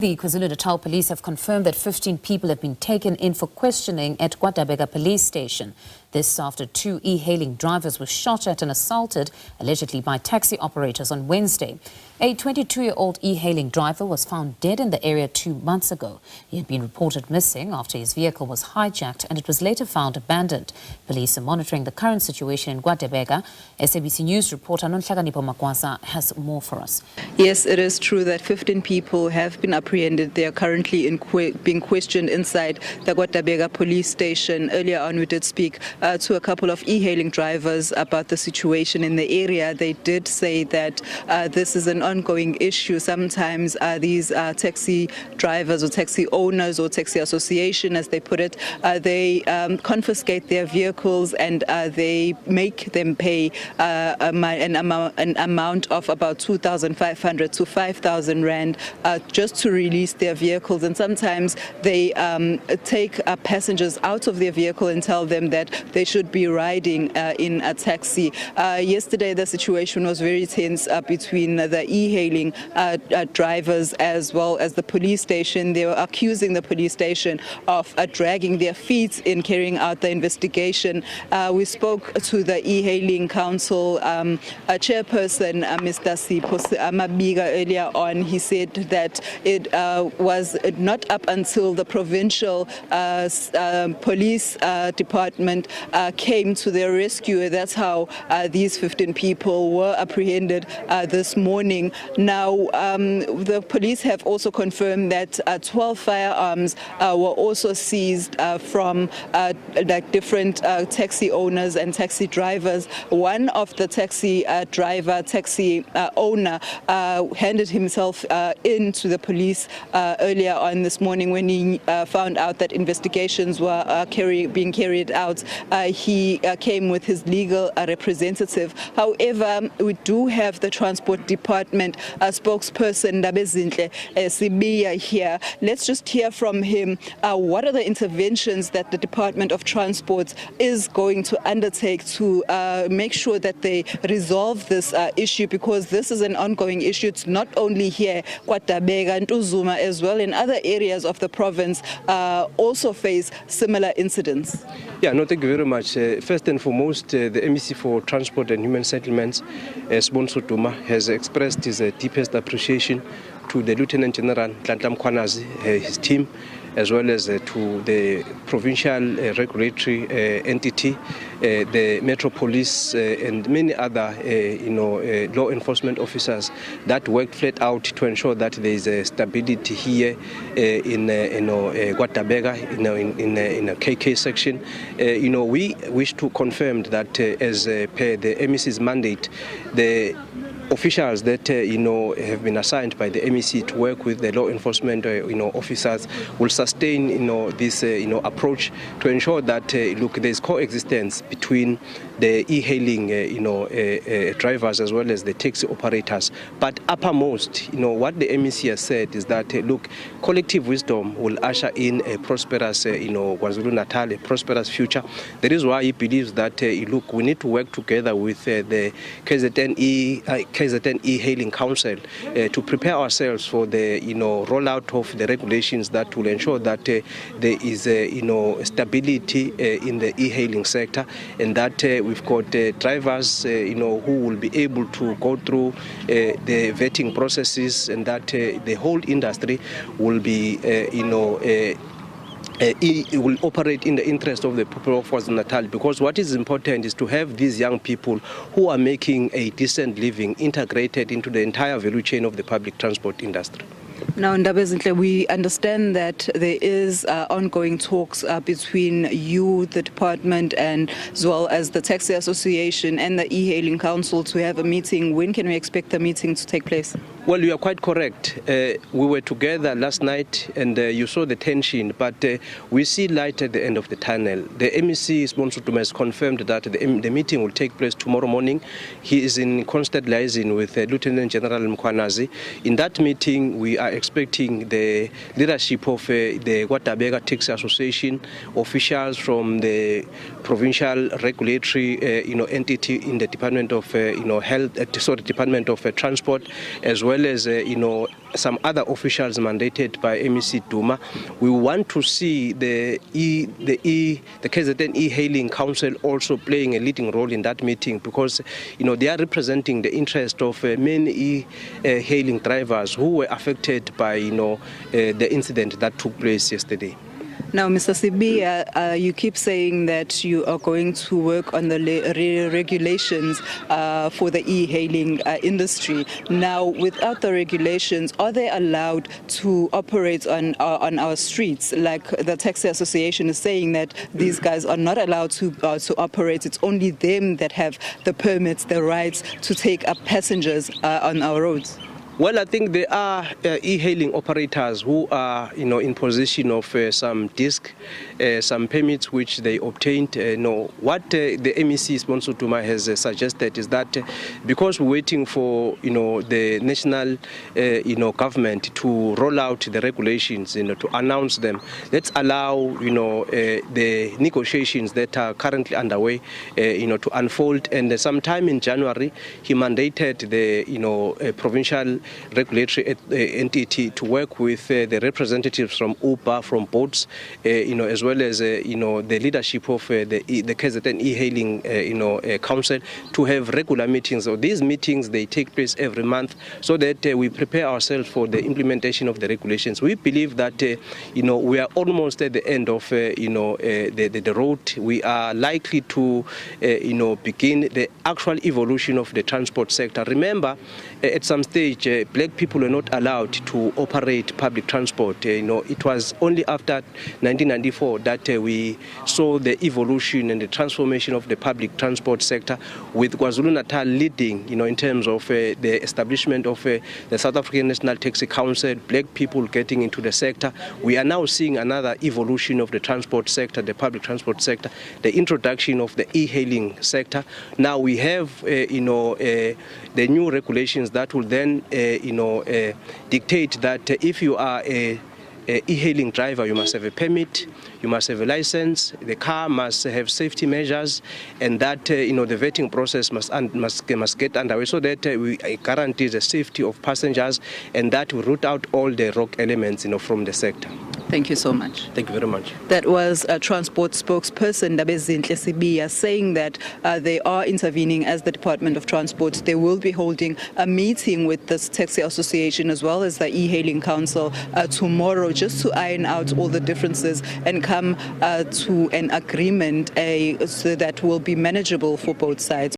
The KwaZulu-Natal police have confirmed that 15 people have been taken in for questioning at KwaDabeka police station. This after 2 e-hailing drivers were shot at and assaulted, allegedly by taxi operators on Wednesday. A 22-year-old e-hailing driver was found dead in the area 2 months ago. He had been reported missing after his vehicle was hijacked and it was later found abandoned. Police are monitoring the current situation in KwaDabeka. SABC News reporter Nonhlakanipho Magwaza has more for us. Yes, it is true that 15 people have been apprehended. They are currently being questioned inside the KwaDabeka police station. Earlier on, we did speak to a couple of e-hailing drivers about the situation in the area. They did say that this is an ongoing issue. Sometimes these taxi drivers or taxi owners or taxi association, as they put it, they confiscate their vehicles and they make them pay an amount of about 2,500 to 5,000 rand just to release their vehicles. And sometimes they take passengers out of their vehicle and tell them that they should be riding in a taxi. Yesterday, the situation was very tense between the e-hailing drivers as well as the police station. They were accusing the police station of dragging their feet in carrying out the investigation. We spoke to the e-hailing council chairperson, Mr. Sipho Amabika, earlier on. He said that it was not up until the provincial police department came to their rescue. That's how these 15 people were apprehended this morning. Now, the police have also confirmed that 12 firearms were also seized from different taxi owners and taxi drivers. One of the taxi owner handed himself in to the police earlier on this morning when he found out that investigations were being carried out. He came with his legal representative. However, we do have the Transport Department spokesperson Ndabezinhle Sibiya here. Let's just hear from him. What are the interventions that the Department of Transport is going to undertake to make sure that they resolve this issue, because this is an ongoing issue. It's not only here, KwaDabeka and Uzuma as well, in other areas of the province also face similar incidents. Yeah, no, thank you very much. First and foremost, the MEC for Transport and Human Settlements, Sibonso Duma, has expressed his deepest appreciation to the Lieutenant General KhwaNazi, his team, as well as to the provincial regulatory entity, the Metro Police, and many other, law enforcement officers that worked flat out to ensure that there is a stability here in KwaDabeka, in a KK section. We wish to confirm that as per the MEC's mandate, the officials that have been assigned by the MEC to work with the law enforcement officers will sustain this approach to ensure that there's coexistence between the e-hailing drivers as well as the taxi operators. But uppermost, what the MEC has said is that collective wisdom will usher in a prosperous KwaZulu-Natal, a prosperous future. That is why he believes that we need to work together with the KZN e-hailing council to prepare ourselves for the rollout of the regulations that will ensure that there is stability in the e-hailing sector, and that we've got drivers who will be able to go through the vetting processes, and that the whole industry will be it will operate in the interest of the people of KwaZulu-Natal, because what is important is to have these young people who are making a decent living integrated into the entire value chain of the public transport industry. Now, Ndabezinhle, we understand that there is ongoing talks between you, the department, and as well as the Taxi Association and the e-hailing council to have a meeting. When can we expect the meeting to take place? Well, you are quite correct. We were together last night and you saw the tension, but we see light at the end of the tunnel. The MEC, Sibonso Duma, has confirmed that the meeting will take place tomorrow morning. He is in constant liaison with Lieutenant General KwaNazi. In that meeting, we are expecting the leadership of the KwaDabeka Taxi Association, officials from the provincial regulatory entity in the Department of Department of Transport, as well well as some other officials mandated by MEC Duma. We want to see the KZN e-hailing council also playing a leading role in that meeting, because they are representing the interest of many e-hailing drivers who were affected by the incident that took place yesterday. Now, Mr. Sibiya, you keep saying that you are going to work on the regulations for the e-hailing industry. Now, without the regulations, are they allowed to operate on our streets? Like the Taxi Association is saying that these guys are not allowed to operate. It's only them that have the permits, the rights to take up passengers on our roads. Well, I think there are e-hailing operators who are, in possession of some disc, some permits which they obtained. What the MEC sponsor Duma has suggested is that because we're waiting for, the national, government to roll out the regulations, to announce them, let's allow, the negotiations that are currently underway, to unfold. And sometime in January, he mandated the, provincial regulatory entity to work with the representatives from UPA, from boats, as well as the leadership of the KZN e-hailing council, to have regular meetings. So these meetings, they take place every month, so that we prepare ourselves for the implementation of the regulations. We believe that we are almost at the end of the road. We are likely to begin the actual evolution of the transport sector. Remember, at some stage, black people were not allowed to operate public transport. It was only after 1994 that we saw the evolution and the transformation of the public transport sector, with KwaZulu-Natal leading, in terms of the establishment of the South African National Taxi Council, black people getting into the sector. We are now seeing another evolution of the transport sector, the public transport sector, the introduction of the e-hailing sector. Now we have, the new regulations that will then, dictate that if you are a e-hailing driver, you must have a permit, you must have a license, the car must have safety measures, and that the vetting process must get underway, so that we guarantee the safety of passengers, and that will root out all the rogue elements from the sector. Thank you so much. Thank you very much. That was a transport spokesperson, Dabezinhle Sibiya, saying that they are intervening as the Department of Transport. They will be holding a meeting with this taxi association as well as the e-hailing council tomorrow, just to iron out all the differences and come to an agreement so that will be manageable for both sides.